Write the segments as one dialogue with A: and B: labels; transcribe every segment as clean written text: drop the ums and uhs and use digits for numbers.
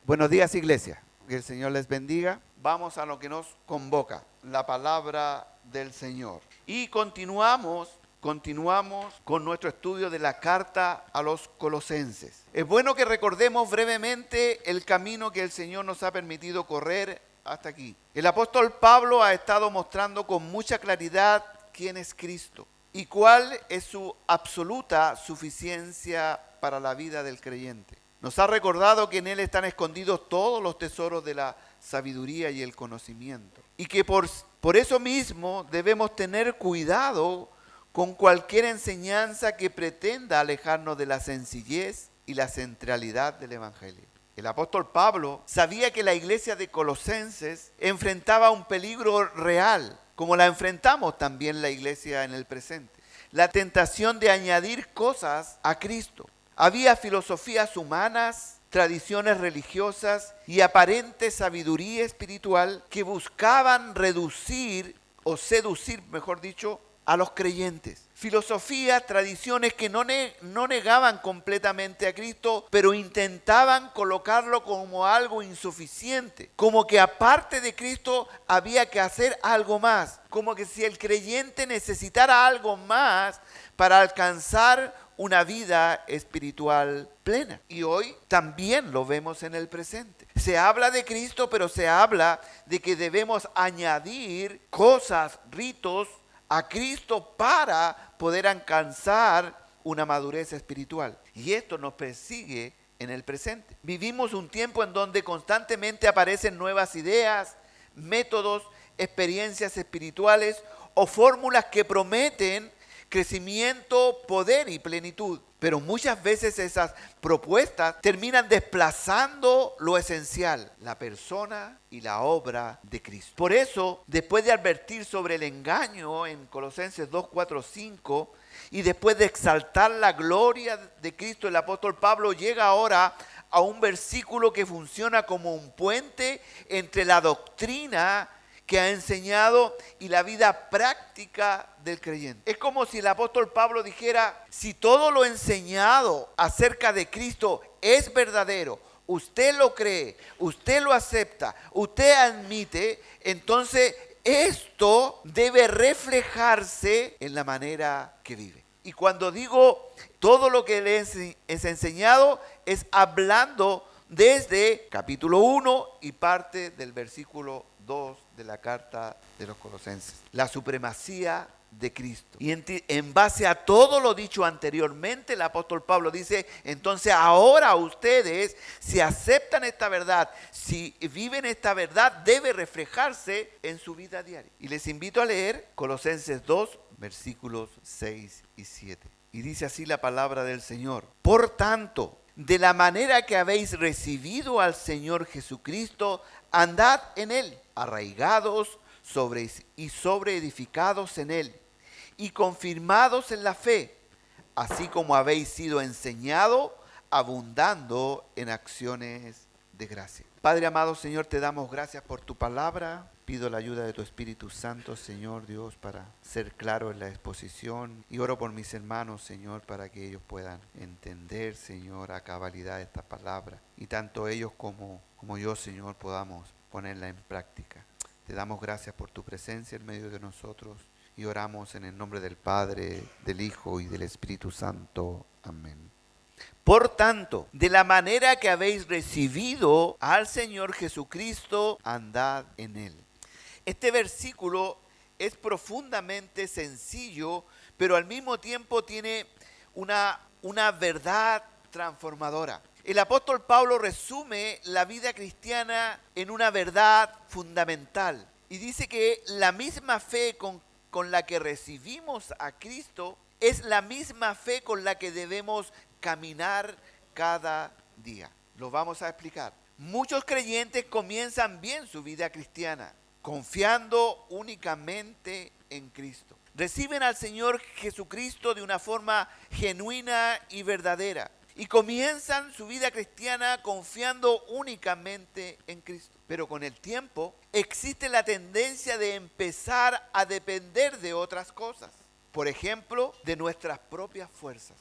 A: Buenos días, iglesia. Que el Señor les bendiga. Vamos a lo que nos convoca, la palabra del Señor. Y continuamos con nuestro estudio de la carta a los Colosenses. Es bueno que recordemos brevemente el camino que el Señor nos ha permitido correr hasta aquí. El apóstol Pablo ha estado mostrando con mucha claridad quién es Cristo y cuál es su absoluta suficiencia para la vida del creyente. Nos ha recordado que en Él están escondidos todos los tesoros de la sabiduría y el conocimiento. Y que por eso mismo debemos tener cuidado con cualquier enseñanza que pretenda alejarnos de la sencillez y la centralidad del Evangelio. El apóstol Pablo sabía que la iglesia de Colosenses enfrentaba un peligro real, como la enfrentamos también la iglesia en el presente. La tentación de añadir cosas a Cristo. Había filosofías humanas, tradiciones religiosas y aparente sabiduría espiritual que buscaban reducir o seducir, mejor dicho, a los creyentes. Filosofías, tradiciones que no negaban completamente a Cristo, pero intentaban colocarlo como algo insuficiente. Como que aparte de Cristo había que hacer algo más. Como que si el creyente necesitara algo más para alcanzar una vida espiritual plena. Y hoy también lo vemos en el presente. Se habla de Cristo, pero se habla de que debemos añadir cosas, ritos a Cristo para poder alcanzar una madurez espiritual. Y esto nos persigue en el presente. Vivimos un tiempo en donde constantemente aparecen nuevas ideas, métodos, experiencias espirituales o fórmulas que prometen crecimiento, poder y plenitud. Pero muchas veces esas propuestas terminan desplazando lo esencial, la persona y la obra de Cristo. Por eso, después de advertir sobre el engaño en Colosenses 2, 4, 5, y después de exaltar la gloria de Cristo, el apóstol Pablo llega ahora a un versículo que funciona como un puente entre la doctrina que ha enseñado y la vida práctica del creyente. Es como si el apóstol Pablo dijera, si todo lo enseñado acerca de Cristo es verdadero, usted lo cree, usted lo acepta, usted admite, entonces esto debe reflejarse en la manera que vive. Y cuando digo todo lo que le es enseñado, es hablando desde capítulo 1 y parte del versículo 2 de la carta de los Colosenses. La supremacía de Cristo. Y en base a todo lo dicho anteriormente, el apóstol Pablo dice, entonces ahora ustedes, si aceptan esta verdad, si viven esta verdad, debe reflejarse en su vida diaria. Y les invito a leer Colosenses 2, versículos 6 y 7. Y dice así la palabra del Señor. Por tanto, de la manera que habéis recibido al Señor Jesucristo, andad en Él, arraigados sobre edificados en Él, y confirmados en la fe, así como habéis sido enseñado, abundando en acciones de gracia. Padre amado, Señor, te damos gracias por tu palabra. Pido la ayuda de tu Espíritu Santo, Señor Dios, para ser claro en la exposición. Y oro por mis hermanos, Señor, para que ellos puedan entender, Señor, a cabalidad esta palabra. Y tanto ellos como yo, Señor, podamos ponerla en práctica. Te damos gracias por tu presencia en medio de nosotros. Y oramos en el nombre del Padre, del Hijo y del Espíritu Santo. Amén. Por tanto, de la manera que habéis recibido al Señor Jesucristo, andad en Él. Este versículo es profundamente sencillo, pero al mismo tiempo tiene una verdad transformadora. El apóstol Pablo resume la vida cristiana en una verdad fundamental y dice que la misma fe con la que recibimos a Cristo es la misma fe con la que debemos caminar cada día. Lo vamos a explicar. Muchos creyentes comienzan bien su vida cristiana, confiando únicamente en Cristo. Reciben al Señor Jesucristo de una forma genuina y verdadera. Y comienzan su vida cristiana confiando únicamente en Cristo. Pero con el tiempo existe la tendencia de empezar a depender de otras cosas. Por ejemplo, de nuestras propias fuerzas.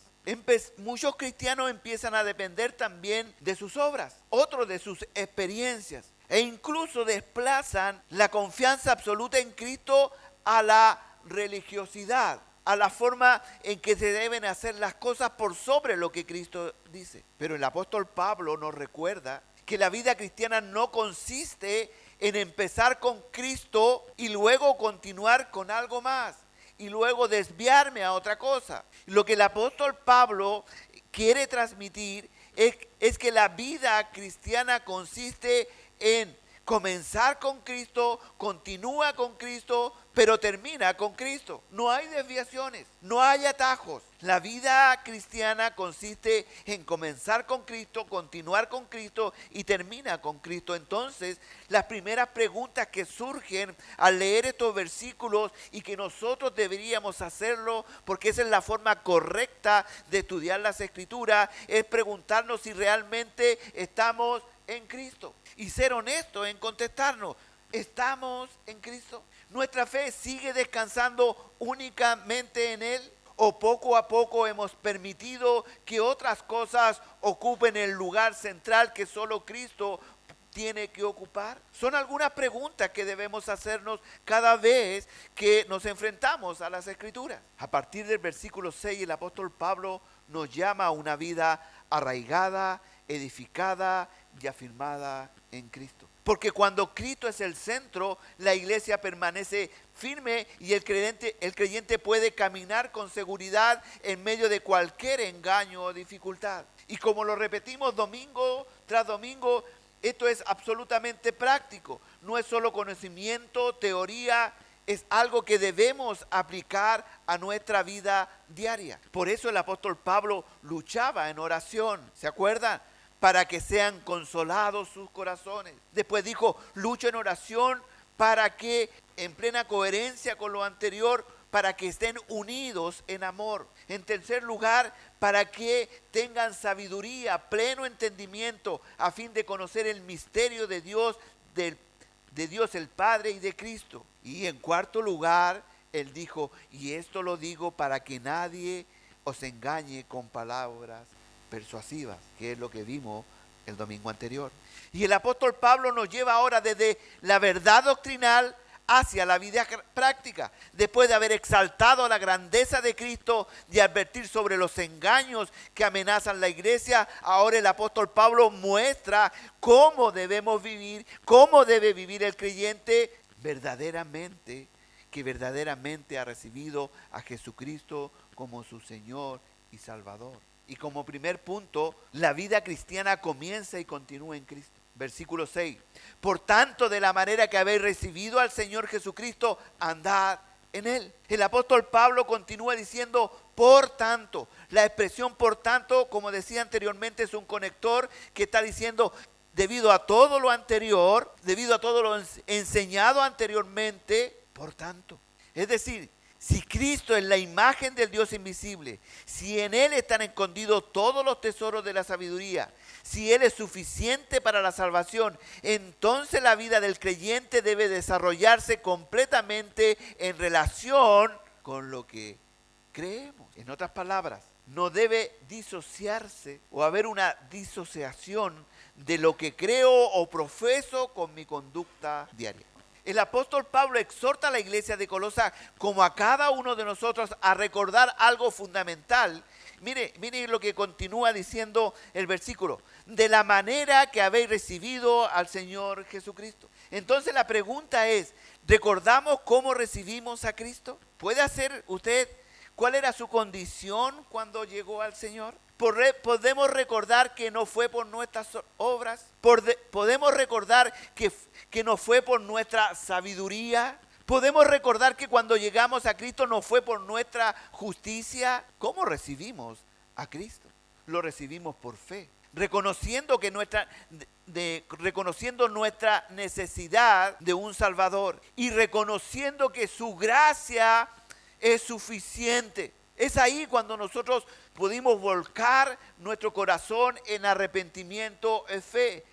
A: Muchos cristianos empiezan a depender también de sus obras, otros de sus experiencias, e incluso desplazan la confianza absoluta en Cristo a la religiosidad, a la forma en que se deben hacer las cosas por sobre lo que Cristo dice. Pero el apóstol Pablo nos recuerda que la vida cristiana no consiste en empezar con Cristo y luego continuar con algo más y luego desviarme a otra cosa. Lo que el apóstol Pablo quiere transmitir es que la vida cristiana consiste en comenzar con Cristo, continúa con Cristo, pero termina con Cristo. No hay desviaciones, no hay atajos. La vida cristiana consiste en comenzar con Cristo, continuar con Cristo y termina con Cristo. Entonces, las primeras preguntas que surgen al leer estos versículos y que nosotros deberíamos hacerlo, porque esa es la forma correcta de estudiar las Escrituras, es preguntarnos si realmente estamos en Cristo y ser honestos en contestarnos. ¿Estamos en Cristo? ¿Nuestra fe sigue descansando únicamente en Él? ¿O poco a poco hemos permitido que otras cosas ocupen el lugar central que solo Cristo tiene que ocupar? Son algunas preguntas que debemos hacernos cada vez que nos enfrentamos a las Escrituras. A partir del versículo 6, el apóstol Pablo nos llama a una vida arraigada, edificada y afirmada en Cristo. Porque cuando Cristo es el centro, la iglesia permanece firme y el creyente puede caminar con seguridad en medio de cualquier engaño o dificultad. Y como lo repetimos domingo tras domingo, esto es absolutamente práctico. No es solo conocimiento, teoría, es algo que debemos aplicar a nuestra vida diaria. Por eso el apóstol Pablo luchaba en oración, ¿se acuerdan? Para que sean consolados sus corazones. Después dijo, lucho en oración para que, en plena coherencia con lo anterior, para que estén unidos en amor. En tercer lugar, para que tengan sabiduría, pleno entendimiento, a fin de conocer el misterio de Dios, de Dios el Padre y de Cristo. Y en cuarto lugar, él dijo, y esto lo digo para que nadie os engañe con palabras persuasivas, que es lo que vimos el domingo anterior. Y el apóstol Pablo nos lleva ahora desde la verdad doctrinal hacia la vida práctica. Después de haber exaltado la grandeza de Cristo, de advertir sobre los engaños que amenazan la iglesia, ahora el apóstol Pablo muestra cómo debemos vivir, cómo debe vivir el creyente que verdaderamente ha recibido a Jesucristo como su Señor y Salvador. Y como primer punto, la vida cristiana comienza y continúa en Cristo. Versículo 6. Por tanto, de la manera que habéis recibido al Señor Jesucristo, andad en Él. El apóstol Pablo continúa diciendo, por tanto. La expresión por tanto, como decía anteriormente, es un conector que está diciendo, debido a todo lo anterior, debido a todo lo enseñado anteriormente, por tanto. Es decir, si Cristo es la imagen del Dios invisible, si en Él están escondidos todos los tesoros de la sabiduría, si Él es suficiente para la salvación, entonces la vida del creyente debe desarrollarse completamente en relación con lo que creemos. En otras palabras, no debe disociarse o haber una disociación de lo que creo o profeso con mi conducta diaria. El apóstol Pablo exhorta a la iglesia de Colosa, como a cada uno de nosotros, a recordar algo fundamental. Mire lo que continúa diciendo el versículo. De la manera que habéis recibido al Señor Jesucristo. Entonces la pregunta es, ¿recordamos cómo recibimos a Cristo? ¿Puede hacer usted cuál era su condición cuando llegó al Señor? Podemos recordar que no fue por nuestras obras. Podemos recordar que no fue por nuestra sabiduría. Podemos recordar que cuando llegamos a Cristo no fue por nuestra justicia. ¿Cómo recibimos a Cristo? Lo recibimos por fe, reconociendo nuestra necesidad de un Salvador y reconociendo que su gracia es suficiente. Es ahí cuando nosotros pudimos volcar nuestro corazón en arrepentimiento, en fe,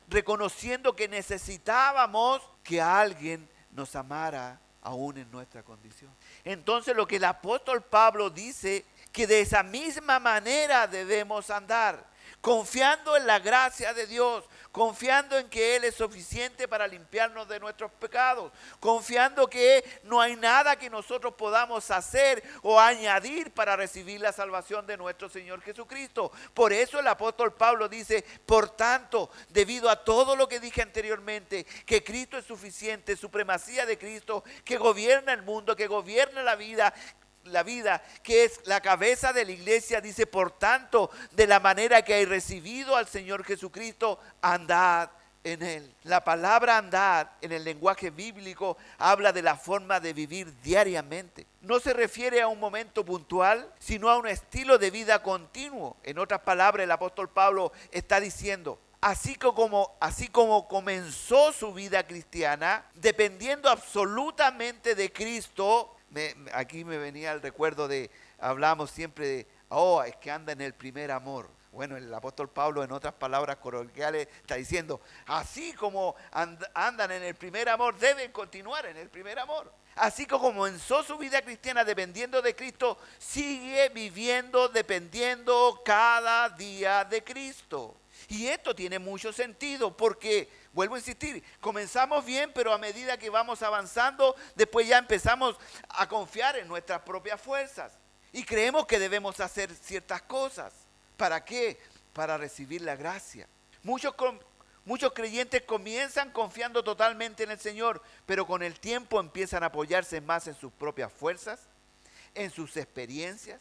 A: reconociendo que necesitábamos que alguien nos amara aún en nuestra condición. Entonces lo que el apóstol Pablo dice, que de esa misma manera debemos andar, confiando en la gracia de Dios, confiando en que Él es suficiente para limpiarnos de nuestros pecados, confiando que no hay nada que nosotros podamos hacer o añadir para recibir la salvación de nuestro Señor Jesucristo. Por eso el apóstol Pablo dice, por tanto, debido a todo lo que dije anteriormente, que Cristo es suficiente, supremacía de Cristo, que gobierna el mundo, que gobierna la vida, que es la cabeza de la iglesia, dice, por tanto, de la manera que hay recibido al Señor Jesucristo, andad en Él. La palabra andad en el lenguaje bíblico habla de la forma de vivir diariamente. No se refiere a un momento puntual, sino a un estilo de vida continuo. En otras palabras, el apóstol Pablo está diciendo, así como comenzó su vida cristiana, dependiendo absolutamente de Cristo. Aquí me venía el recuerdo hablamos siempre de, es que anda en el primer amor. Bueno, el apóstol Pablo, en otras palabras coloquiales, está diciendo, así como andan en el primer amor, deben continuar en el primer amor. Así como comenzó su vida cristiana dependiendo de Cristo, sigue viviendo dependiendo cada día de Cristo. Y esto tiene mucho sentido porque, vuelvo a insistir, comenzamos bien, pero a medida que vamos avanzando, después ya empezamos a confiar en nuestras propias fuerzas. Y creemos que debemos hacer ciertas cosas. ¿Para qué? Para recibir la gracia. Muchos creyentes comienzan confiando totalmente en el Señor, pero con el tiempo empiezan a apoyarse más en sus propias fuerzas, en sus experiencias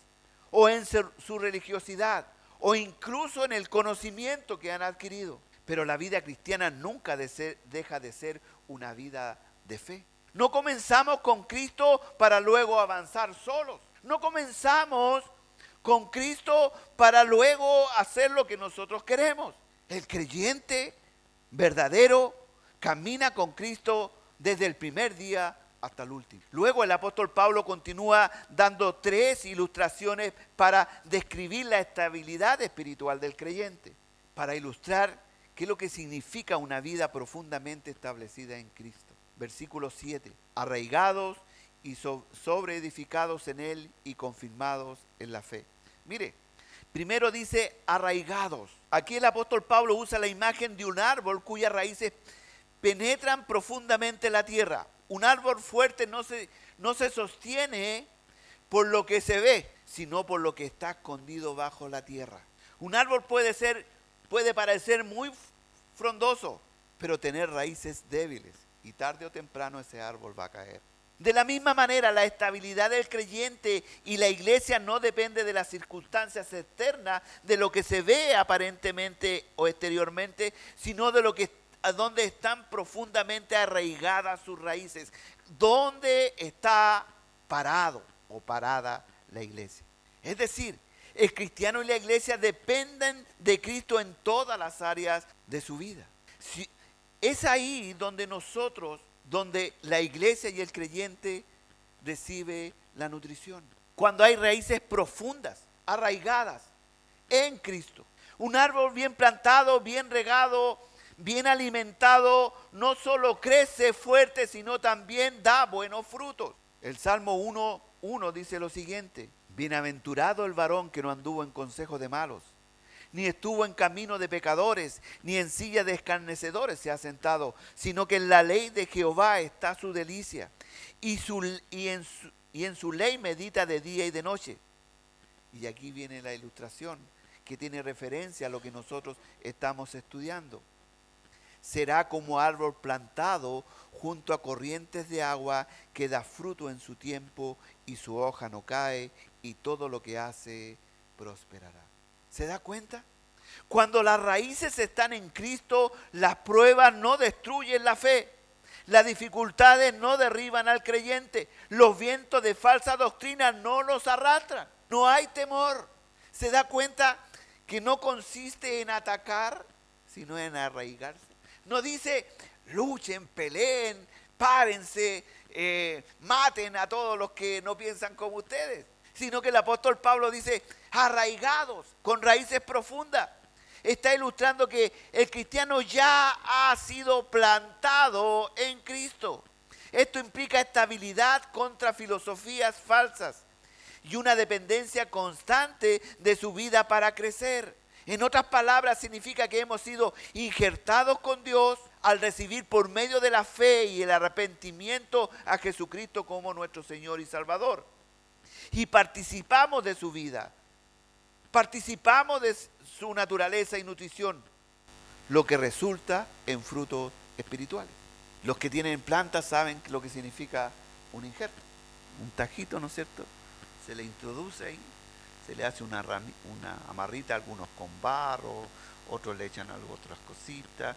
A: o en su religiosidad, o incluso en el conocimiento que han adquirido. Pero la vida cristiana nunca deja de ser una vida de fe. No comenzamos con Cristo para luego avanzar solos. No comenzamos con Cristo para luego hacer lo que nosotros queremos. El creyente verdadero camina con Cristo desde el primer día hasta el último. Luego el apóstol Pablo continúa dando 3 ilustraciones para describir la estabilidad espiritual del creyente, para ilustrar qué es lo que significa una vida profundamente establecida en Cristo. Versículo 7, arraigados y sobreedificados en Él y confirmados en la fe. Mire, primero dice arraigados. Aquí el apóstol Pablo usa la imagen de un árbol cuyas raíces penetran profundamente la tierra. Un árbol fuerte no se sostiene por lo que se ve, sino por lo que está escondido bajo la tierra. Un árbol puede parecer muy frondoso, pero tener raíces débiles. Y tarde o temprano ese árbol va a caer. De la misma manera, la estabilidad del creyente y la iglesia no depende de las circunstancias externas, de lo que se ve aparentemente o exteriormente, sino de donde están profundamente arraigadas sus raíces, donde está parado o parada la iglesia. Es decir, el cristiano y la iglesia dependen de Cristo en todas las áreas de su vida. Es ahí donde la iglesia y el creyente recibe la nutrición. Cuando hay raíces profundas, arraigadas en Cristo. Un árbol bien plantado, bien regado, bien alimentado, no solo crece fuerte, sino también da buenos frutos. El Salmo 1:1 dice lo siguiente: bienaventurado el varón que no anduvo en consejo de malos, ni estuvo en camino de pecadores, ni en silla de escarnecedores se ha sentado, sino que en la ley de Jehová está su delicia, y en su ley medita de día y de noche. Y aquí viene la ilustración que tiene referencia a lo que nosotros estamos estudiando. Será como árbol plantado junto a corrientes de agua, que da fruto en su tiempo y su hoja no cae, y todo lo que hace prosperará. ¿Se da cuenta? Cuando las raíces están en Cristo, las pruebas no destruyen la fe. Las dificultades no derriban al creyente. Los vientos de falsa doctrina no los arrastran. No hay temor. ¿Se da cuenta que no consiste en atacar, sino en arraigarse? No dice luchen, peleen, párense, maten a todos los que no piensan como ustedes, sino que el apóstol Pablo dice arraigados, con raíces profundas. Está ilustrando que el cristiano ya ha sido plantado en Cristo. Esto implica estabilidad contra filosofías falsas y una dependencia constante de su vida para crecer. En otras palabras, significa que hemos sido injertados con Dios al recibir por medio de la fe y el arrepentimiento a Jesucristo como nuestro Señor y Salvador. Y participamos de su vida, participamos de su naturaleza y nutrición, lo que resulta en frutos espirituales. Los que tienen plantas saben lo que significa un injerto, un tajito, ¿no es cierto? Se le introduce ahí, se le hace una amarrita, algunos con barro, otros le echan otras cositas,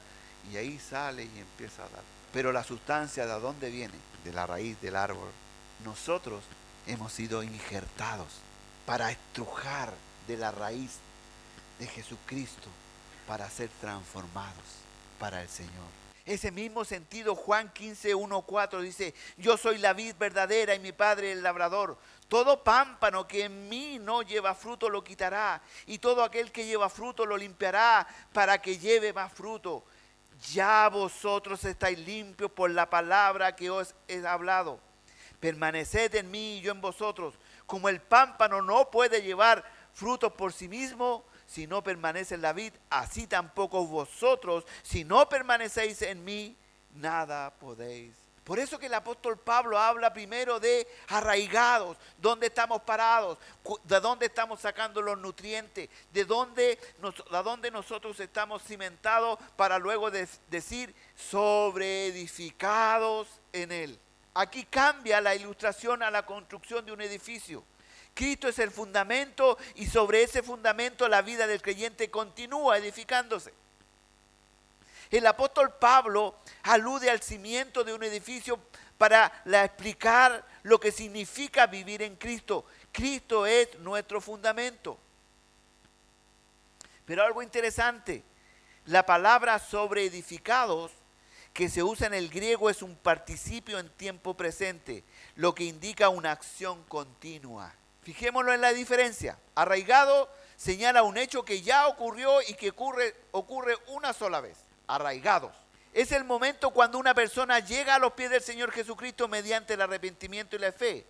A: y ahí sale y empieza a dar. Pero la sustancia, ¿de dónde viene? De la raíz del árbol. Nosotros hemos sido injertados para estrujar de la raíz de Jesucristo, para ser transformados para el Señor. Ese mismo sentido, Juan 15, 1, 4 dice: yo soy la vid verdadera y mi Padre el labrador. Todo pámpano que en mí no lleva fruto lo quitará, y todo aquel que lleva fruto lo limpiará para que lleve más fruto. Ya vosotros estáis limpios por la palabra que os he hablado. Permaneced en mí y yo en vosotros. Como el pámpano no puede llevar frutos por sí mismo si no permanece en la vid, así tampoco vosotros, si no permanecéis en mí, nada podéis. Por eso que el apóstol Pablo habla primero de arraigados, dónde estamos parados, de dónde estamos sacando los nutrientes, de dónde nosotros estamos cimentados, para luego decir sobreedificados en él. Aquí cambia la ilustración a la construcción de un edificio. Cristo es el fundamento y sobre ese fundamento la vida del creyente continúa edificándose. El apóstol Pablo alude al cimiento de un edificio para explicar lo que significa vivir en Cristo. Cristo es nuestro fundamento. Pero algo interesante, la palabra sobre edificados que se usa en el griego es un participio en tiempo presente, lo que indica una acción continua. Fijémonos en la diferencia. Arraigado señala un hecho que ya ocurrió y que ocurre una sola vez. Arraigados. Es el momento cuando una persona llega a los pies del Señor Jesucristo mediante el arrepentimiento y la fe.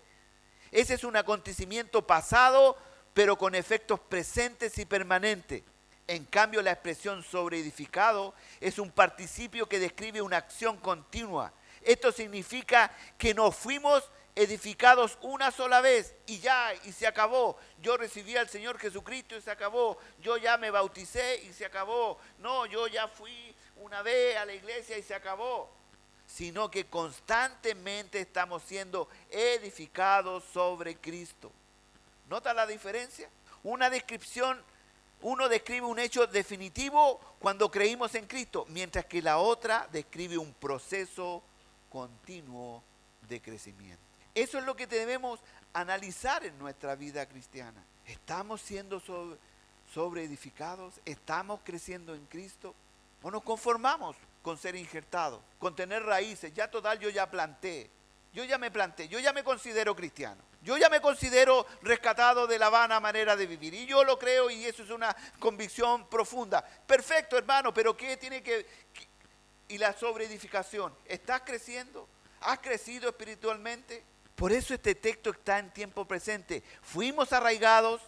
A: Ese es un acontecimiento pasado, pero con efectos presentes y permanentes. En cambio, la expresión sobreedificado es un participio que describe una acción continua. Esto significa que no fuimos edificados una sola vez y ya, y se acabó. Yo recibí al Señor Jesucristo y se acabó. Yo ya me bauticé y se acabó. No, yo ya fui una vez a la iglesia y se acabó. Sino que constantemente estamos siendo edificados sobre Cristo. ¿Nota la diferencia? Uno describe un hecho definitivo cuando creímos en Cristo, mientras que la otra describe un proceso continuo de crecimiento. Eso es lo que debemos analizar en nuestra vida cristiana. ¿Estamos siendo sobreedificados? ¿Estamos creciendo en Cristo? ¿O nos conformamos con ser injertados, con tener raíces? Ya total, yo ya planté, yo ya me considero cristiano. Yo ya me considero rescatado de la vana manera de vivir. Y yo lo creo y eso es una convicción profunda. Perfecto, hermano, pero ¿qué tiene y la sobreedificación? ¿Estás creciendo? ¿Has crecido espiritualmente? Por eso este texto está en tiempo presente. Fuimos arraigados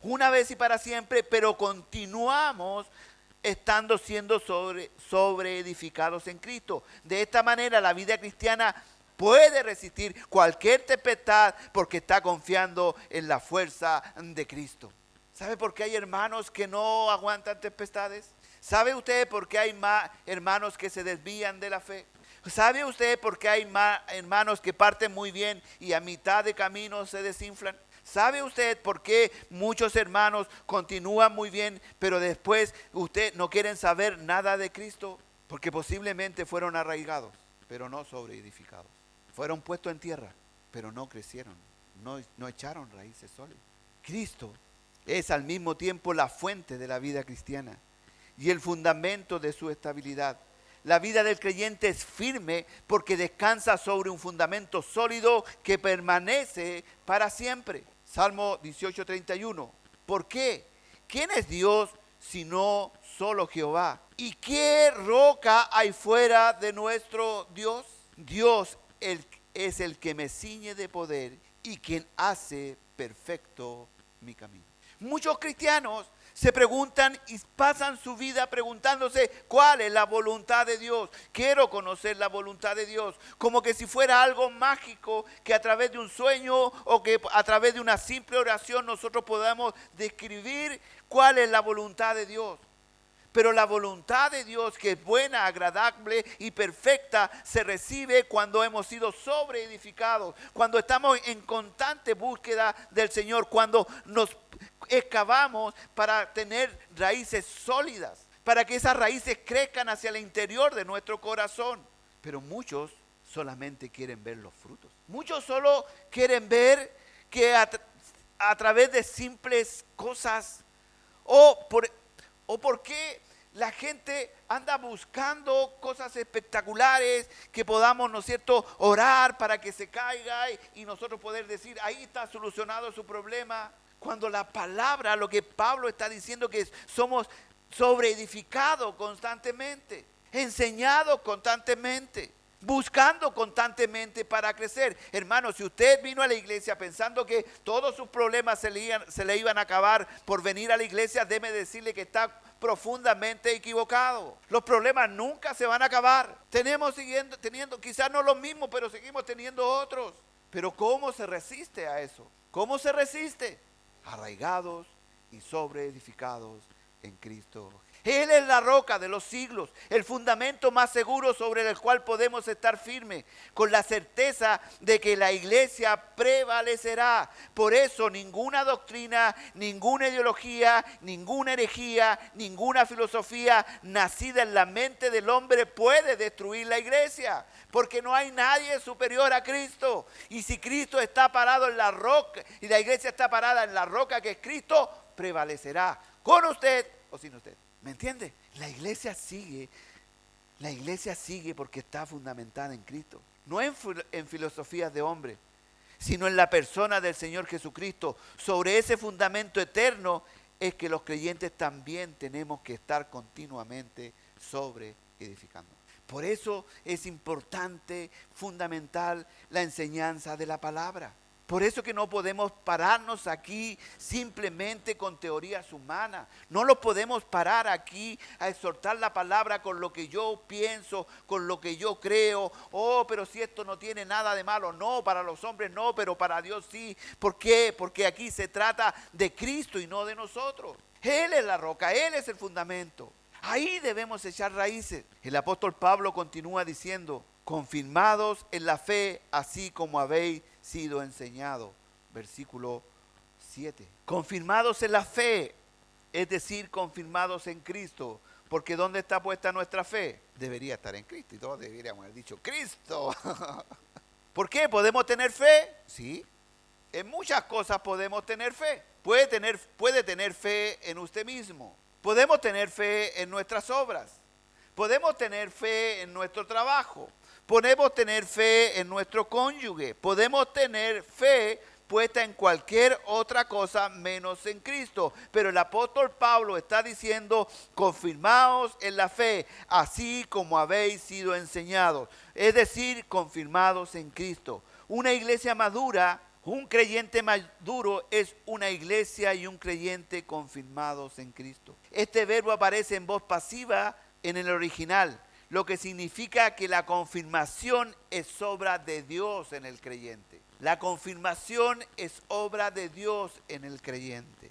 A: una vez y para siempre, pero continuamos siendo sobreedificados en Cristo. De esta manera la vida cristiana puede resistir cualquier tempestad porque está confiando en la fuerza de Cristo. ¿Sabe por qué hay hermanos que no aguantan tempestades? ¿Sabe usted por qué hay hermanos que se desvían de la fe? ¿Sabe usted por qué hay hermanos que parten muy bien y a mitad de camino se desinflan? ¿Sabe usted por qué muchos hermanos continúan muy bien, pero después usted no quieren saber nada de Cristo? Porque posiblemente fueron arraigados, pero no sobreedificados. Fueron puestos en tierra, pero no crecieron, no echaron raíces sólidas. Cristo es al mismo tiempo la fuente de la vida cristiana y el fundamento de su estabilidad. La vida del creyente es firme porque descansa sobre un fundamento sólido que permanece para siempre. Salmo 18:31. ¿Por qué? ¿Quién es Dios sino solo Jehová? ¿Y qué roca hay fuera de nuestro Dios? Dios es el que me ciñe de poder y quien hace perfecto mi camino. Muchos cristianos se preguntan y pasan su vida preguntándose cuál es la voluntad de Dios. Quiero conocer la voluntad de Dios, como que si fuera algo mágico que a través de un sueño o que a través de una simple oración nosotros podamos describir cuál es la voluntad de Dios. Pero la voluntad de Dios, que es buena, agradable y perfecta, se recibe cuando hemos sido sobreedificados, cuando estamos en constante búsqueda del Señor, cuando nos excavamos para tener raíces sólidas, para que esas raíces crezcan hacia el interior de nuestro corazón. Pero muchos solamente quieren ver los frutos. Muchos solo quieren ver que a través de simples cosas o por qué la gente anda buscando cosas espectaculares que podamos, ¿no es cierto?, orar para que se caiga y nosotros poder decir, ahí está solucionado su problema. Cuando la palabra, lo que Pablo está diciendo, que somos sobreedificados constantemente, enseñados constantemente, buscando constantemente para crecer. Hermano, si usted vino a la iglesia pensando que todos sus problemas se le iban a acabar por venir a la iglesia, déjeme decirle que está profundamente equivocado. Los problemas nunca se van a acabar. Tenemos teniendo quizás no los mismos, pero seguimos teniendo otros. Pero ¿cómo se resiste a eso? ¿Cómo se resiste? Arraigados y sobreedificados en Cristo. Él es la roca de los siglos, el fundamento más seguro sobre el cual podemos estar firmes, con la certeza de que la iglesia prevalecerá. Por eso ninguna doctrina, ninguna ideología, ninguna herejía, ninguna filosofía nacida en la mente del hombre puede destruir la iglesia, porque no hay nadie superior a Cristo. Y si Cristo está parado en la roca y la iglesia está parada en la roca que es Cristo, prevalecerá con usted o sin usted. ¿Me entiende? La iglesia sigue porque está fundamentada en Cristo. No en filosofías de hombre, sino en la persona del Señor Jesucristo. Sobre ese fundamento eterno es que los creyentes también tenemos que estar continuamente sobre edificando. Por eso es importante, fundamental, la enseñanza de la palabra. Por eso que no podemos pararnos aquí simplemente con teorías humanas. No lo podemos parar aquí a exhortar la palabra con lo que yo pienso, con lo que yo creo. Oh, pero si esto no tiene nada de malo. No, para los hombres no, pero para Dios sí. ¿Por qué? Porque aquí se trata de Cristo y no de nosotros. Él es la roca, Él es el fundamento. Ahí debemos echar raíces. El apóstol Pablo continúa diciendo, confirmados en la fe, así como habéis sido enseñado. Versículo 7. Confirmados en la fe, es decir, confirmados en Cristo. Porque ¿dónde está puesta nuestra fe? Debería estar en Cristo. Y todos deberíamos haber dicho, Cristo. ¿Por qué? ¿Podemos tener fe? Sí. En muchas cosas podemos tener fe. Puede tener fe en usted mismo. Podemos tener fe en nuestras obras. Podemos tener fe en nuestro trabajo. Podemos tener fe en nuestro cónyuge. Podemos tener fe puesta en cualquier otra cosa menos en Cristo. Pero el apóstol Pablo está diciendo, confirmaos en la fe, así como habéis sido enseñados. Es decir, confirmados en Cristo. Una iglesia madura, un creyente maduro es una iglesia y un creyente confirmados en Cristo. Este verbo aparece en voz pasiva en el original, lo que significa que la confirmación es obra de Dios en el creyente. La confirmación es obra de Dios en el creyente.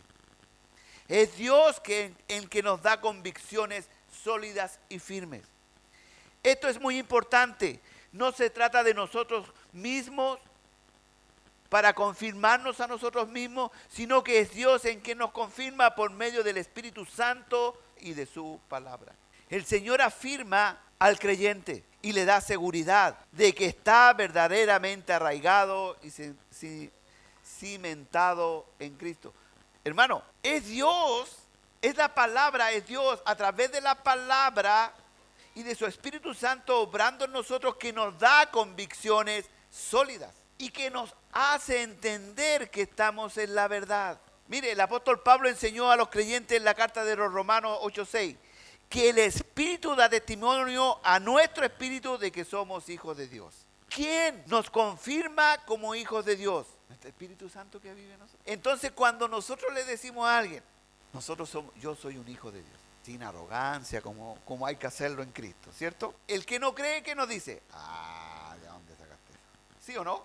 A: Es Dios el que nos da convicciones sólidas y firmes. Esto es muy importante. No se trata de nosotros mismos para confirmarnos a nosotros mismos, sino que es Dios en quien nos confirma por medio del Espíritu Santo y de su palabra. El Señor afirma al creyente y le da seguridad de que está verdaderamente arraigado y cimentado en Cristo. Hermano, es Dios, es la palabra, es Dios a través de la palabra y de su Espíritu Santo obrando en nosotros que nos da convicciones sólidas y que nos hace entender que estamos en la verdad. Mire, el apóstol Pablo enseñó a los creyentes en la carta de los Romanos 8:6 que el Espíritu da testimonio a nuestro espíritu de que somos hijos de Dios. ¿Quién nos confirma como hijos de Dios? Nuestro Espíritu Santo que vive en nosotros. Entonces cuando nosotros le decimos a alguien, yo soy un hijo de Dios, sin arrogancia, como hay que hacerlo en Cristo, ¿cierto? El que no cree, ¿qué nos dice? ¿De dónde sacaste eso? ¿Sí o no?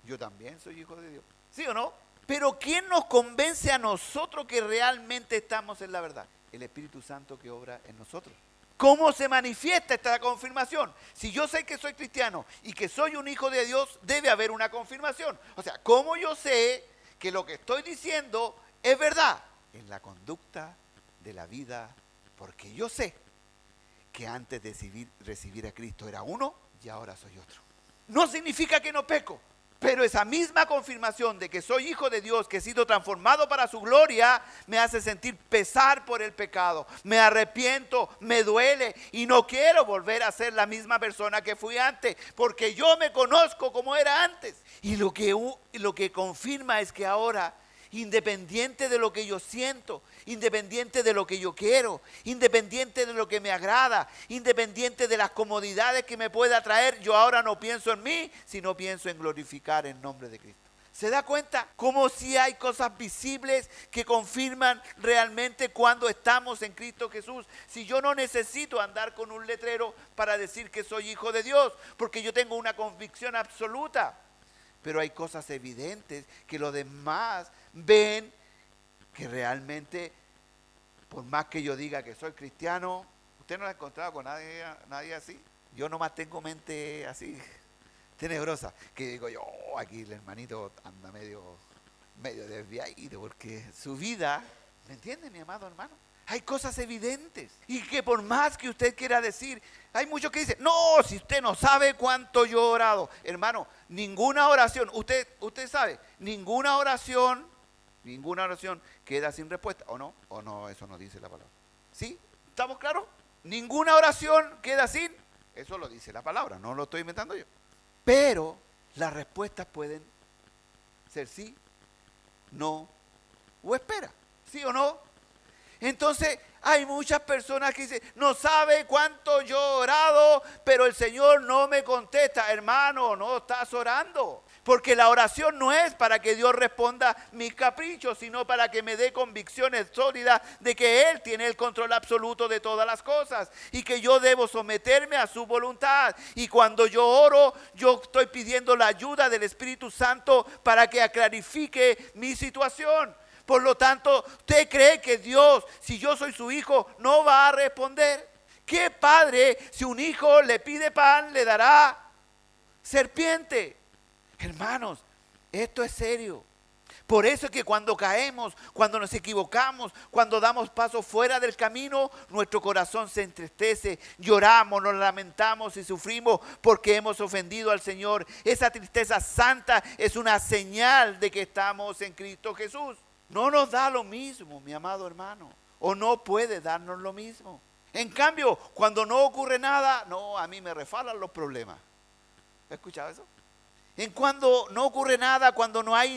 A: Yo también soy hijo de Dios, ¿sí o no? Pero ¿quién nos convence a nosotros que realmente estamos en la verdad? El Espíritu Santo que obra en nosotros. ¿Cómo se manifiesta esta confirmación? Si yo sé que soy cristiano y que soy un hijo de Dios, debe haber una confirmación. O sea, ¿cómo yo sé que lo que estoy diciendo es verdad? En la conducta de la vida, porque yo sé que antes de recibir a Cristo era uno y ahora soy otro. No significa que no peco, pero esa misma confirmación de que soy hijo de Dios, que he sido transformado para su gloria, me hace sentir pesar por el pecado. Me arrepiento, me duele y no quiero volver a ser la misma persona que fui antes, porque yo me conozco como era antes. Y lo que confirma es que ahora, independiente de lo que yo siento, independiente de lo que yo quiero, independiente de lo que me agrada, independiente de las comodidades que me pueda traer, yo ahora no pienso en mí, sino pienso en glorificar el nombre de Cristo. ¿Se da cuenta? Como si hay cosas visibles que confirman realmente cuando estamos en Cristo Jesús. Si yo no necesito andar con un letrero para decir que soy hijo de Dios, porque yo tengo una convicción absoluta. Pero hay cosas evidentes que los demás ven que realmente, por más que yo diga que soy cristiano, ¿usted no lo ha encontrado con nadie así? Yo nomás tengo mente así, tenebrosa, que digo yo, aquí el hermanito anda medio desviado, porque su vida, ¿me entiende, mi amado hermano? Hay cosas evidentes y que por más que usted quiera decir, hay muchos que dicen, no, si usted no sabe cuánto yo he orado. Hermano, ninguna oración, usted sabe, ninguna oración queda sin respuesta, ¿o no? ¿O no? Eso no dice la palabra. ¿Sí? ¿Estamos claros? Ninguna oración queda sin, eso lo dice la palabra, no lo estoy inventando yo. Pero las respuestas pueden ser sí, no o espera, ¿sí o no? Entonces hay muchas personas que dicen, no sabe cuánto yo he orado, pero el Señor no me contesta. Hermano, no estás orando. Porque la oración no es para que Dios responda mis caprichos, sino para que me dé convicciones sólidas de que Él tiene el control absoluto de todas las cosas y que yo debo someterme a su voluntad. Y cuando yo oro, yo estoy pidiendo la ayuda del Espíritu Santo para que clarifique mi situación. Por lo tanto, ¿usted cree que Dios, si yo soy su hijo, no va a responder? ¿Qué padre, si un hijo le pide pan, le dará serpiente? Hermanos, esto es serio. Por eso es que cuando caemos, cuando nos equivocamos, cuando damos pasos fuera del camino, nuestro corazón se entristece, lloramos, nos lamentamos y sufrimos porque hemos ofendido al Señor. Esa tristeza santa es una señal de que estamos en Cristo Jesús. No nos da lo mismo, mi amado hermano, o no puede darnos lo mismo. En cambio, cuando no ocurre nada, no, a mí me refalan los problemas. ¿Has escuchado eso? En cuando no ocurre nada, cuando hay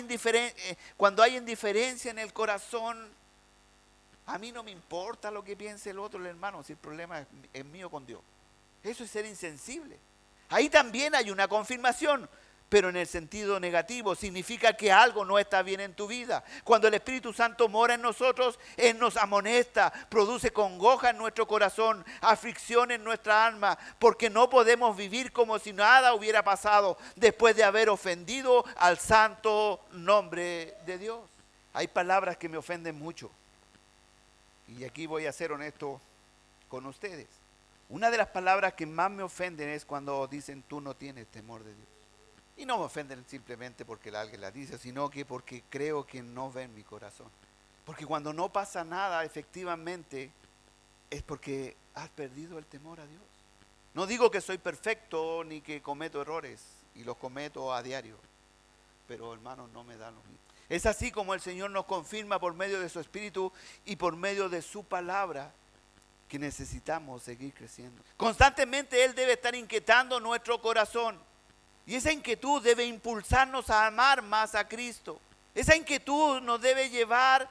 A: indiferencia en el corazón, a mí no me importa lo que piense el otro, el hermano, si el problema es mío con Dios. Eso es ser insensible. Ahí también hay una confirmación, pero en el sentido negativo, significa que algo no está bien en tu vida. Cuando el Espíritu Santo mora en nosotros, Él nos amonesta, produce congoja en nuestro corazón, aflicción en nuestra alma, porque no podemos vivir como si nada hubiera pasado después de haber ofendido al santo nombre de Dios. Hay palabras que me ofenden mucho, y aquí voy a ser honesto con ustedes. Una de las palabras que más me ofenden es cuando dicen tú no tienes temor de Dios. Y no me ofenden simplemente porque alguien la dice, sino que porque creo que no ven mi corazón. Porque cuando no pasa nada, efectivamente, es porque has perdido el temor a Dios. No digo que soy perfecto ni que cometo errores, y los cometo a diario. Pero hermanos, no me da lo mismo. Es así como el Señor nos confirma por medio de su Espíritu y por medio de su palabra que necesitamos seguir creciendo. Constantemente Él debe estar inquietando nuestro corazón. Y esa inquietud debe impulsarnos a amar más a Cristo. Esa inquietud nos debe llevar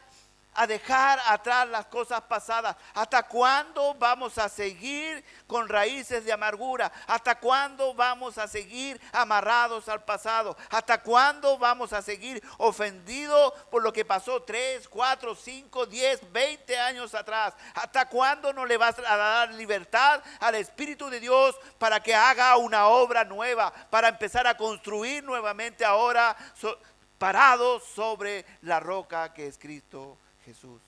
A: a dejar atrás las cosas pasadas? ¿Hasta cuándo vamos a seguir con raíces de amargura? ¿Hasta cuándo vamos a seguir amarrados al pasado? ¿Hasta cuándo vamos a seguir ofendidos por lo que pasó 3, 4, 5, 10, 20 años atrás? ¿Hasta cuándo no le vas a dar libertad al Espíritu de Dios para que haga una obra nueva, para empezar a construir nuevamente ahora parados sobre la roca que es Cristo Jesús?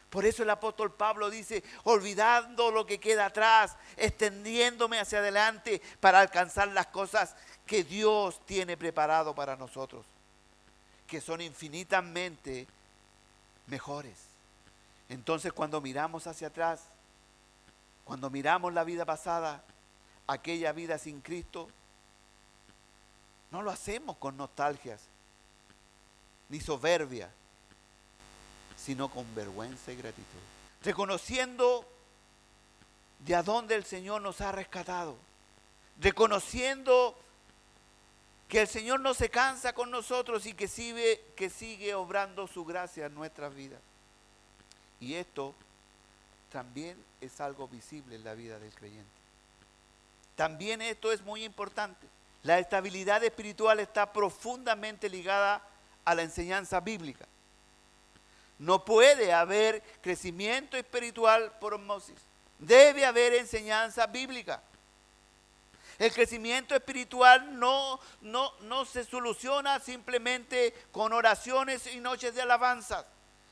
A: Por eso el apóstol Pablo dice, olvidando lo que queda atrás, extendiéndome hacia adelante para alcanzar las cosas que Dios tiene preparado para nosotros, que son infinitamente mejores. Entonces, cuando miramos hacia atrás, cuando miramos la vida pasada, aquella vida sin Cristo, no lo hacemos con nostalgias ni soberbia, sino con vergüenza y gratitud, reconociendo de a dónde el Señor nos ha rescatado, reconociendo que el Señor no se cansa con nosotros y que sigue obrando su gracia en nuestras vidas. Y esto también es algo visible en la vida del creyente. También esto es muy importante. La estabilidad espiritual está profundamente ligada a la enseñanza bíblica. No puede haber crecimiento espiritual por osmosis. Debe haber enseñanza bíblica. El crecimiento espiritual no se soluciona simplemente con oraciones y noches de alabanzas.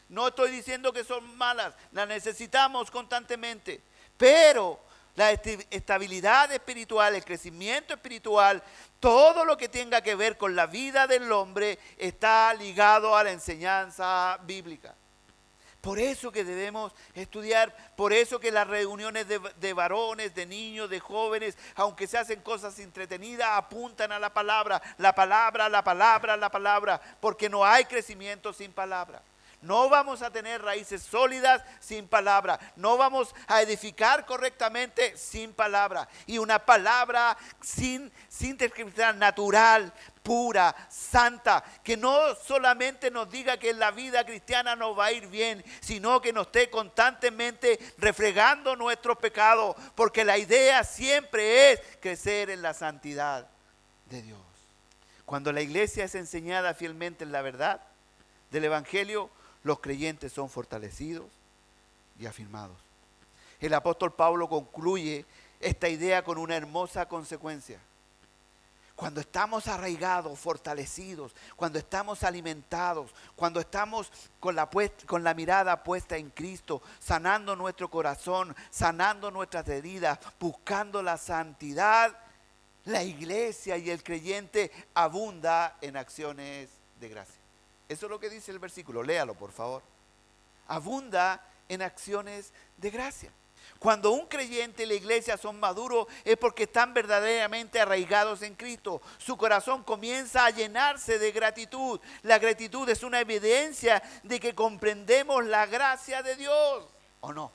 A: No estoy diciendo que son malas, las necesitamos constantemente. Pero la estabilidad espiritual, el crecimiento espiritual, todo lo que tenga que ver con la vida del hombre está ligado a la enseñanza bíblica. Por eso que debemos estudiar, por eso que las reuniones de varones, de niños, de jóvenes, aunque se hacen cosas entretenidas, apuntan a la palabra, la palabra, la palabra, la palabra, porque no hay crecimiento sin palabra. No vamos a tener raíces sólidas sin palabra. No vamos a edificar correctamente sin palabra. Y una palabra sin descripción natural, pura, santa, que no solamente nos diga que en la vida cristiana nos va a ir bien, sino que nos esté constantemente refregando nuestros pecados, porque la idea siempre es crecer en la santidad de Dios. Cuando la iglesia es enseñada fielmente en la verdad del Evangelio, los creyentes son fortalecidos y afirmados. El apóstol Pablo concluye esta idea con una hermosa consecuencia. Cuando estamos arraigados, fortalecidos, cuando estamos alimentados, cuando estamos con la mirada puesta en Cristo, sanando nuestro corazón, sanando nuestras heridas, buscando la santidad, la iglesia y el creyente abunda en acciones de gracia. Eso es lo que dice el versículo, léalo por favor. Abunda en acciones de gracia. Cuando un creyente y la iglesia son maduros es porque están verdaderamente arraigados en Cristo. Su corazón comienza a llenarse de gratitud. La gratitud es una evidencia de que comprendemos la gracia de Dios, ¿o no?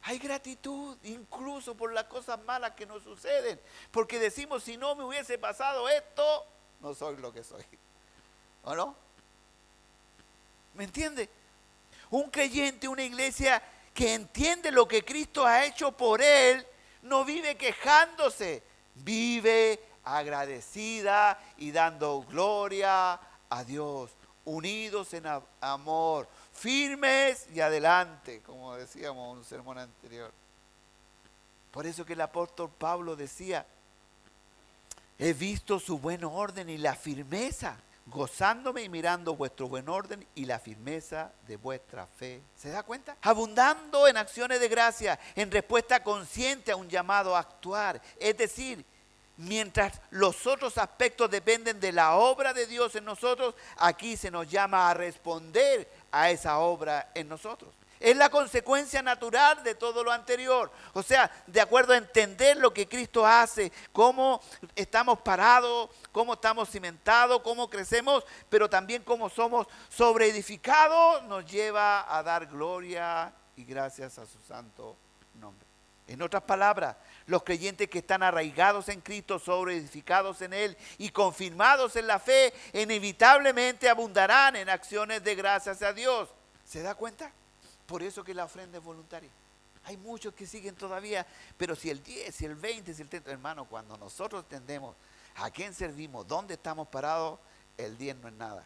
A: Hay gratitud incluso por las cosas malas que nos suceden. Porque decimos, si no me hubiese pasado esto, no soy lo que soy, ¿o no? ¿Me entiende? Un creyente, una iglesia que entiende lo que Cristo ha hecho por él, no vive quejándose, vive agradecida y dando gloria a Dios, unidos en amor, firmes y adelante, como decíamos en un sermón anterior. Por eso que el apóstol Pablo decía, he visto su buen orden y la firmeza, gozándome y mirando vuestro buen orden y la firmeza de vuestra fe. ¿Se da cuenta? Abundando en acciones de gracia, en respuesta consciente a un llamado a actuar. Es decir, mientras los otros aspectos dependen de la obra de Dios en nosotros, aquí se nos llama a responder a esa obra en nosotros. Es la consecuencia natural de todo lo anterior. O sea, de acuerdo a entender lo que Cristo hace, cómo estamos parados, cómo estamos cimentados, cómo crecemos, pero también cómo somos sobreedificados, nos lleva a dar gloria y gracias a su santo nombre. En otras palabras, los creyentes que están arraigados en Cristo, sobreedificados en Él y confirmados en la fe, inevitablemente abundarán en acciones de gracias a Dios. ¿Se da cuenta? Por eso que la ofrenda es voluntaria. Hay muchos que siguen todavía, pero si el 10, si el 20, si el 30, hermano, cuando nosotros entendemos a quién servimos, dónde estamos parados, el 10 no es nada.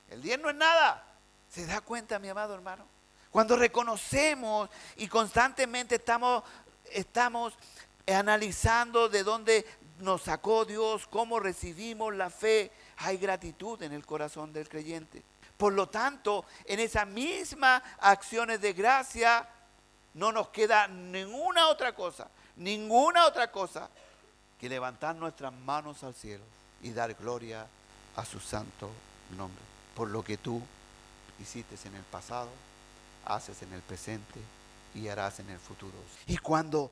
A: El 10 no es nada. ¿Se da cuenta, mi amado hermano? Cuando reconocemos y constantemente estamos analizando de dónde nos sacó Dios, cómo recibimos la fe, hay gratitud en el corazón del creyente. Por lo tanto, en esas mismas acciones de gracia, no nos queda ninguna otra cosa que levantar nuestras manos al cielo y dar gloria a su santo nombre. Por lo que tú hiciste en el pasado, haces en el presente y harás en el futuro. Y cuando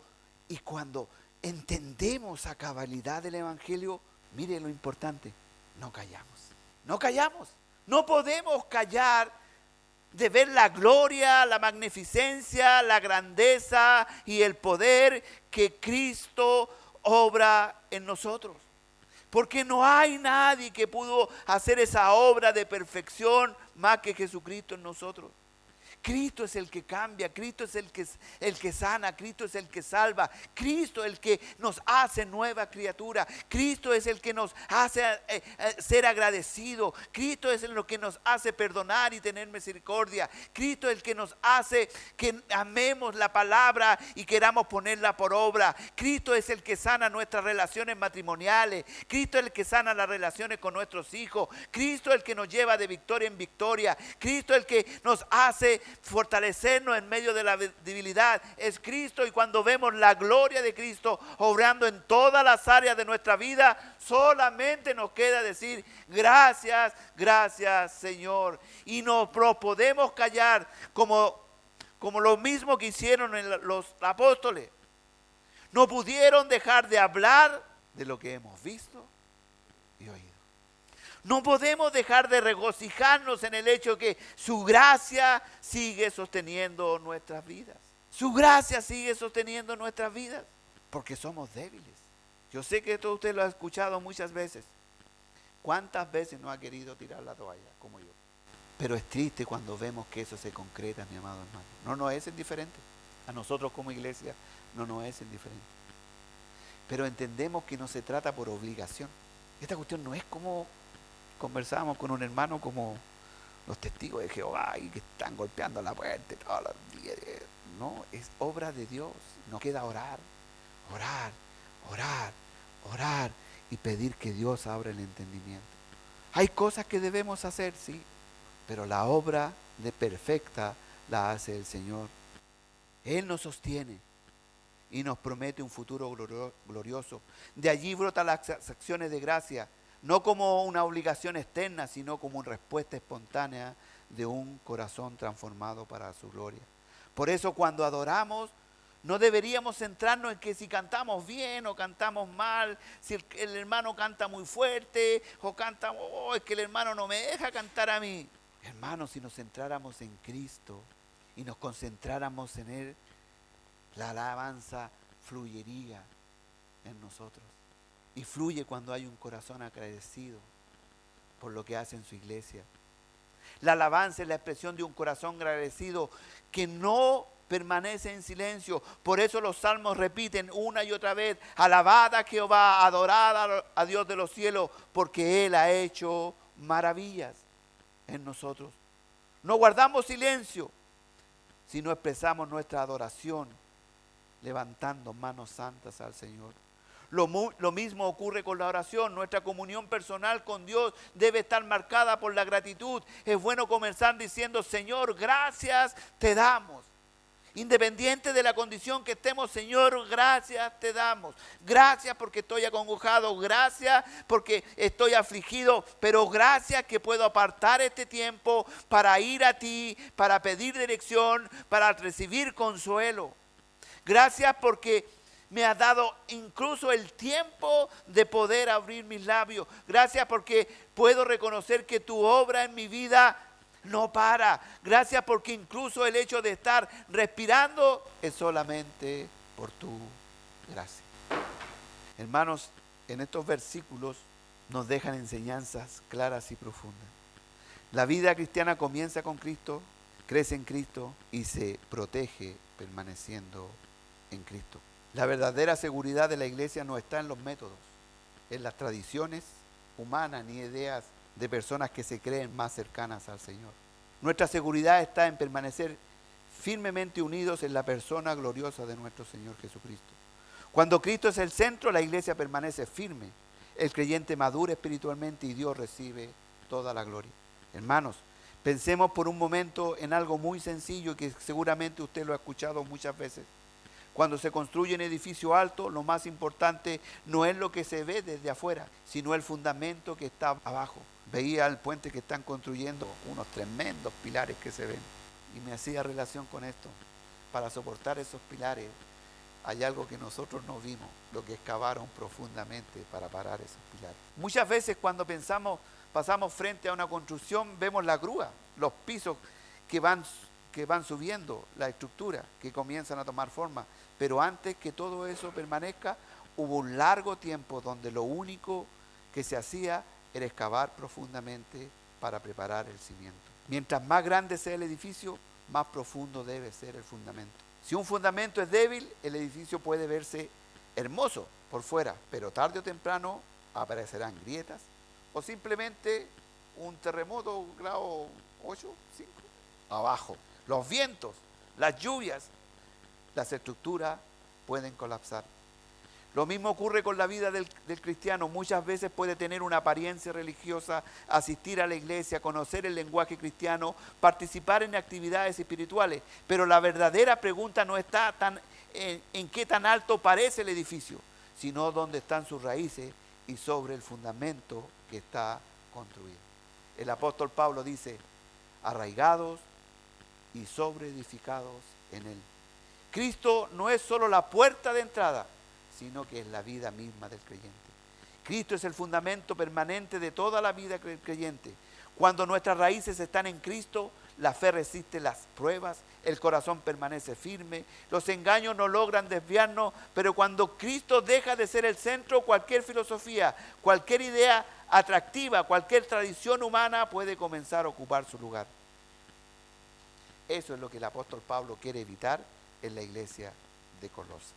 A: entendemos a cabalidad del Evangelio, mire lo importante, no callamos. No podemos callar de ver la gloria, la magnificencia, la grandeza y el poder que Cristo obra en nosotros. Porque no hay nadie que pudo hacer esa obra de perfección más que Jesucristo en nosotros. Cristo es el que cambia, Cristo es el que sana, Cristo es el que salva, Cristo es el que nos hace nueva criatura, Cristo es el que nos hace ser agradecido, Cristo es el que nos hace perdonar y tener misericordia, Cristo es el que nos hace que amemos la palabra y queramos ponerla por obra, Cristo es el que sana nuestras relaciones matrimoniales, Cristo es el que sana las relaciones con nuestros hijos, Cristo es el que nos lleva de victoria en victoria, Cristo es el que nos hace fortalecernos en medio de la debilidad, es Cristo. Y cuando vemos la gloria de Cristo obrando en todas las áreas de nuestra vida, solamente nos queda decir gracias, gracias Señor. Y no podemos callar como lo mismo que hicieron los apóstoles. No pudieron dejar de hablar de lo que hemos visto y oído. No podemos dejar de regocijarnos en el hecho que su gracia sigue sosteniendo nuestras vidas. Su gracia sigue sosteniendo nuestras vidas, porque somos débiles. Yo sé que esto usted lo ha escuchado muchas veces. ¿Cuántas veces no ha querido tirar la toalla como yo? Pero es triste cuando vemos que eso se concreta, mi amado hermano. No nos es indiferente. A nosotros como iglesia no nos es indiferente. Pero entendemos que no se trata por obligación. Esta cuestión no es como conversábamos con un hermano como los testigos de Jehová y que están golpeando la puerta todos los días. No, es obra de Dios. Nos queda orar y pedir que Dios abra el entendimiento. Hay cosas que debemos hacer, sí, pero la obra de perfecta la hace el Señor. Él nos sostiene y nos promete un futuro glorioso. De allí brotan las acciones de gracia, no como una obligación externa, sino como una respuesta espontánea de un corazón transformado para su gloria. Por eso cuando adoramos, no deberíamos centrarnos en que si cantamos bien o cantamos mal, si el hermano canta muy fuerte o canta, es que el hermano no me deja cantar a mí. Hermanos, si nos centráramos en Cristo y nos concentráramos en Él, la alabanza fluiría en nosotros. Y fluye cuando hay un corazón agradecido por lo que hace en su iglesia. La alabanza es la expresión de un corazón agradecido que no permanece en silencio. Por eso los salmos repiten una y otra vez: alabad a Jehová, adorad a Dios de los cielos, porque Él ha hecho maravillas en nosotros. No guardamos silencio, sino expresamos nuestra adoración levantando manos santas al Señor. Lo mismo ocurre con la oración. Nuestra comunión personal con Dios debe estar marcada por la gratitud. Es bueno comenzar diciendo: Señor, gracias te damos. Independiente de la condición que estemos, Señor, gracias te damos. Gracias porque estoy acongojado, gracias porque estoy afligido, pero gracias que puedo apartar este tiempo para ir a ti, para pedir dirección, para recibir consuelo. Gracias porque me has dado incluso el tiempo de poder abrir mis labios. Gracias porque puedo reconocer que tu obra en mi vida no para. Gracias porque incluso el hecho de estar respirando es solamente por tu gracia. Hermanos, en estos versículos nos dejan enseñanzas claras y profundas. La vida cristiana comienza con Cristo, crece en Cristo y se protege permaneciendo en Cristo. La verdadera seguridad de la iglesia no está en los métodos, en las tradiciones humanas ni ideas de personas que se creen más cercanas al Señor. Nuestra seguridad está en permanecer firmemente unidos en la persona gloriosa de nuestro Señor Jesucristo. Cuando Cristo es el centro, la iglesia permanece firme. El creyente madura espiritualmente y Dios recibe toda la gloria. Hermanos, pensemos por un momento en algo muy sencillo que seguramente usted lo ha escuchado muchas veces. Cuando se construye un edificio alto, lo más importante no es lo que se ve desde afuera, sino el fundamento que está abajo. Veía el puente que están construyendo, unos tremendos pilares que se ven, y me hacía relación con esto. Para soportar esos pilares hay algo que nosotros no vimos, lo que excavaron profundamente para parar esos pilares. Muchas veces cuando pasamos frente a una construcción, vemos la grúa, los pisos que van subiendo, la estructura que comienzan a tomar forma. Pero antes que todo eso permanezca, hubo un largo tiempo donde lo único que se hacía era excavar profundamente para preparar el cimiento. Mientras más grande sea el edificio, más profundo debe ser el fundamento. Si un fundamento es débil, el edificio puede verse hermoso por fuera, pero tarde o temprano aparecerán grietas o simplemente un terremoto grado 8, 5, abajo. Los vientos, las lluvias, las estructuras pueden colapsar. Lo mismo ocurre con la vida del cristiano. Muchas veces puede tener una apariencia religiosa, asistir a la iglesia, conocer el lenguaje cristiano, participar en actividades espirituales. Pero la verdadera pregunta no está en qué tan alto parece el edificio, sino dónde están sus raíces y sobre el fundamento que está construido. El apóstol Pablo dice, arraigados y sobreedificados en él. Cristo no es solo la puerta de entrada, sino que es la vida misma del creyente. Cristo es el fundamento permanente de toda la vida del creyente. Cuando nuestras raíces están en Cristo, la fe resiste las pruebas, el corazón permanece firme, los engaños no logran desviarnos, pero cuando Cristo deja de ser el centro, cualquier filosofía, cualquier idea atractiva, cualquier tradición humana puede comenzar a ocupar su lugar. Eso es lo que el apóstol Pablo quiere evitar en la iglesia de Colosas.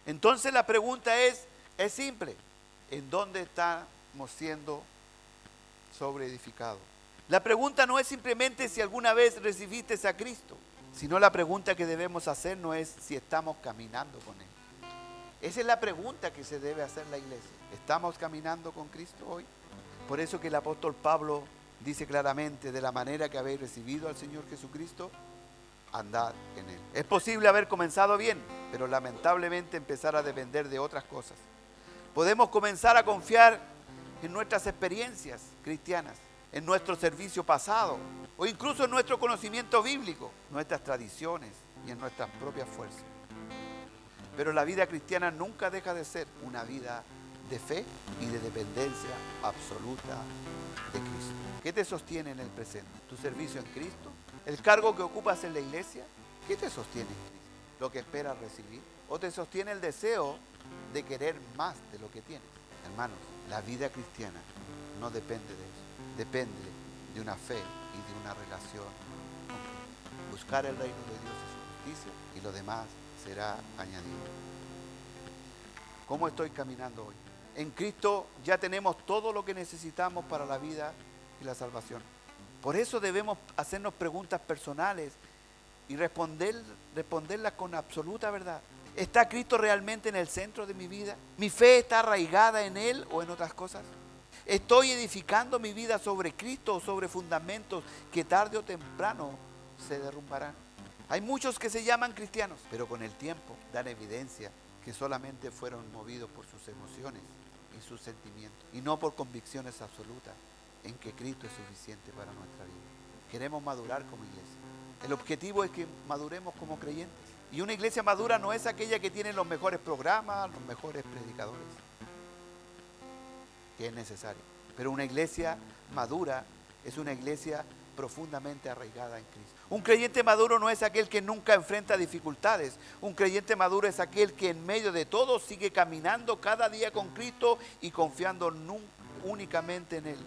A: Entonces la pregunta es simple. ¿En dónde estamos siendo sobreedificados? La pregunta no es simplemente si alguna vez recibiste a Cristo, sino la pregunta que debemos hacer no es si estamos caminando con Él. Esa es la pregunta que se debe hacer la iglesia. ¿Estamos caminando con Cristo hoy? Por eso que el apóstol Pablo dice claramente, de la manera que habéis recibido al Señor Jesucristo, andad en Él. Es posible haber comenzado bien, pero lamentablemente empezar a depender de otras cosas. Podemos comenzar a confiar en nuestras experiencias cristianas, en nuestro servicio pasado, o incluso en nuestro conocimiento bíblico, nuestras tradiciones y en nuestras propias fuerzas. Pero la vida cristiana nunca deja de ser una vida de fe y de dependencia absoluta de Cristo. ¿Qué te sostiene en el presente? ¿Tu servicio en Cristo? ¿El cargo que ocupas en la iglesia? ¿Qué te sostiene en Cristo? ¿Lo que esperas recibir? ¿O te sostiene el deseo de querer más de lo que tienes? Hermanos, la vida cristiana no depende de eso. Depende de una fe y de una relación con Cristo. Buscar el reino de Dios y su justicia, y lo demás será añadido. ¿Cómo estoy caminando hoy? En Cristo ya tenemos todo lo que necesitamos para la vida y la salvación. Por eso debemos hacernos preguntas personales y responderlas con absoluta verdad. ¿Está Cristo realmente en el centro de mi vida? ¿Mi fe está arraigada en Él o en otras cosas? ¿Estoy edificando mi vida sobre Cristo o sobre fundamentos que tarde o temprano se derrumbarán? Hay muchos que se llaman cristianos, pero con el tiempo dan evidencia que solamente fueron movidos por sus emociones y sus sentimientos, y no por convicciones absolutas en que Cristo es suficiente para nuestra vida. Queremos madurar como iglesia. El objetivo es que maduremos como creyentes. Y una iglesia madura no es aquella que tiene los mejores programas, los mejores predicadores, que es necesario. Pero una iglesia madura es una iglesia profundamente arraigada en Cristo. Un creyente maduro no es aquel que nunca enfrenta dificultades. Un creyente maduro es aquel que en medio de todo sigue caminando cada día con Cristo y confiando únicamente en Él,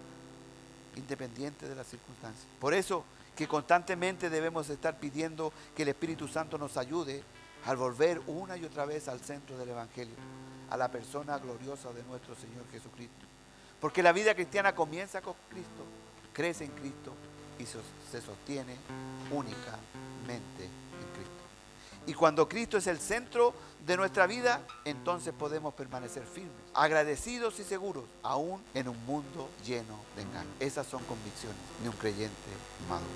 A: independiente de las circunstancias. Por eso que constantemente debemos estar pidiendo que el Espíritu Santo nos ayude al volver una y otra vez al centro del Evangelio, a la persona gloriosa de nuestro Señor Jesucristo. Porque la vida cristiana comienza con Cristo, crece en Cristo y se sostiene únicamente en Cristo. Y cuando Cristo es el centro de nuestra vida, entonces podemos permanecer firmes, agradecidos y seguros, aún en un mundo lleno de engaños. Esas son convicciones de un creyente maduro.